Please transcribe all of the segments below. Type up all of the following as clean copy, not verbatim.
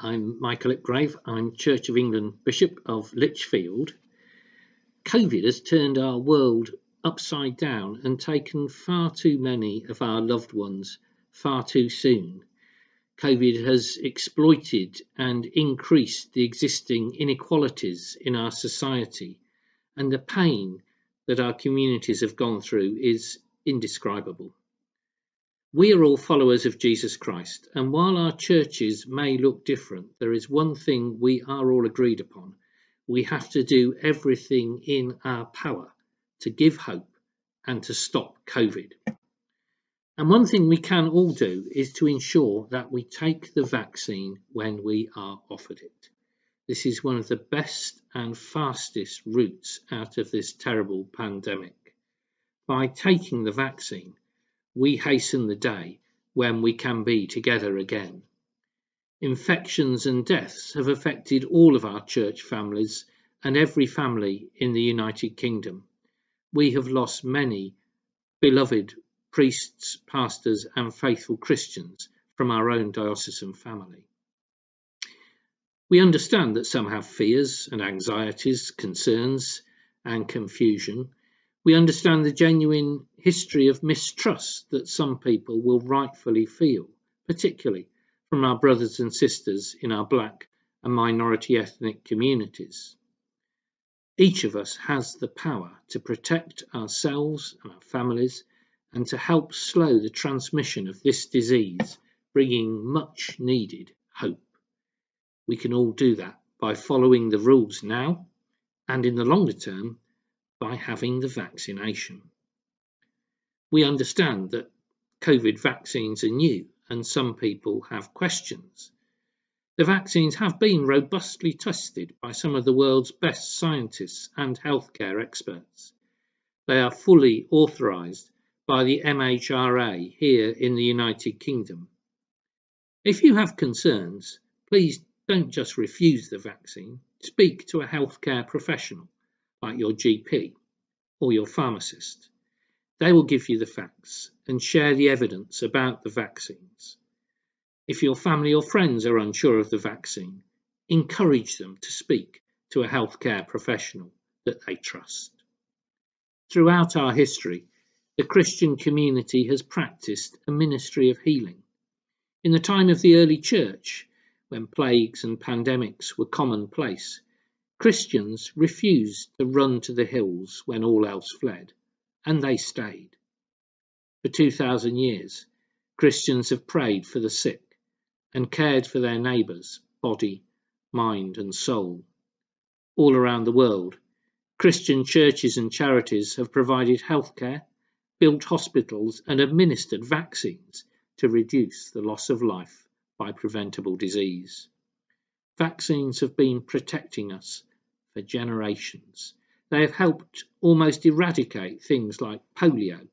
I'm Michael Ipgrave. I'm Church of England Bishop of Lichfield. COVID has turned our world upside down and taken far too many of our loved ones far too soon. COVID has exploited and increased the existing inequalities in our society, and the pain that our communities have gone through is indescribable. We are all followers of Jesus Christ, and while our churches may look different, there is one thing we are all agreed upon. We have to do everything in our power to give hope and to stop COVID. And one thing we can all do is to ensure that we take the vaccine when we are offered it. This is one of the best and fastest routes out of this terrible pandemic. By taking the vaccine, we hasten the day when we can be together again. Infections and deaths have affected all of our church families and every family in the United Kingdom. We have lost many beloved priests, pastors and faithful Christians from our own diocesan family. We understand that some have fears and anxieties, concerns and confusion. We understand the genuine history of mistrust that some people will rightfully feel, particularly from our brothers and sisters in our Black and minority ethnic communities. Each of us has the power to protect ourselves and our families and to help slow the transmission of this disease, bringing much needed hope. We can all do that by following the rules now and in the longer term by having the vaccination. We understand that COVID vaccines are new and some people have questions. The vaccines have been robustly tested by some of the world's best scientists and healthcare experts. They are fully authorised by the MHRA here in the United Kingdom. If you have concerns, please don't just refuse the vaccine. Speak to a healthcare professional like your GP or your pharmacist. They will give you the facts and share the evidence about the vaccines. If your family or friends are unsure of the vaccine, encourage them to speak to a healthcare professional that they trust. Throughout our history, the Christian community has practiced a ministry of healing. In the time of the early church, when plagues and pandemics were commonplace, Christians refused to run to the hills when all else fled, and they stayed. For 2,000 years, Christians have prayed for the sick and cared for their neighbours, body, mind and soul. All around the world, Christian churches and charities have provided healthcare, built hospitals and administered vaccines to reduce the loss of life by preventable disease. Vaccines have been protecting us for generations. They have helped almost eradicate things like polio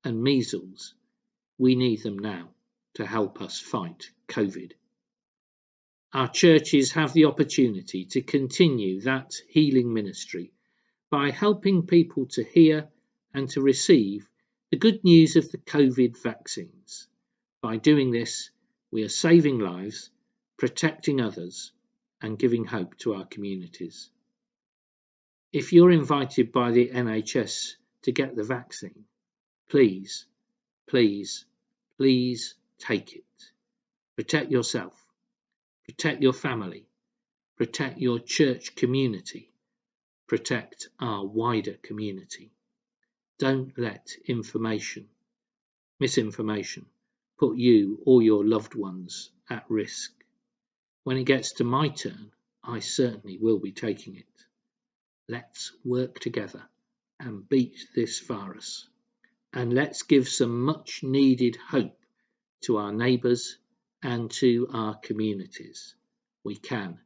and measles. We need them now to help us fight COVID. Our churches have the opportunity to continue that healing ministry by helping people to hear and to receive the good news of the COVID vaccines. By doing this, we are saving lives, protecting others, and giving hope to our communities. If you're invited by the NHS to get the vaccine, please, please, please take it. Protect yourself, protect your family, protect your church community, protect our wider community. Don't let misinformation, put you or your loved ones at risk. When it gets to my turn, I certainly will be taking it. Let's work together and beat this virus. And let's give some much needed hope to our neighbours and to our communities. We can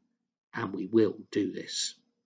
and we will do this.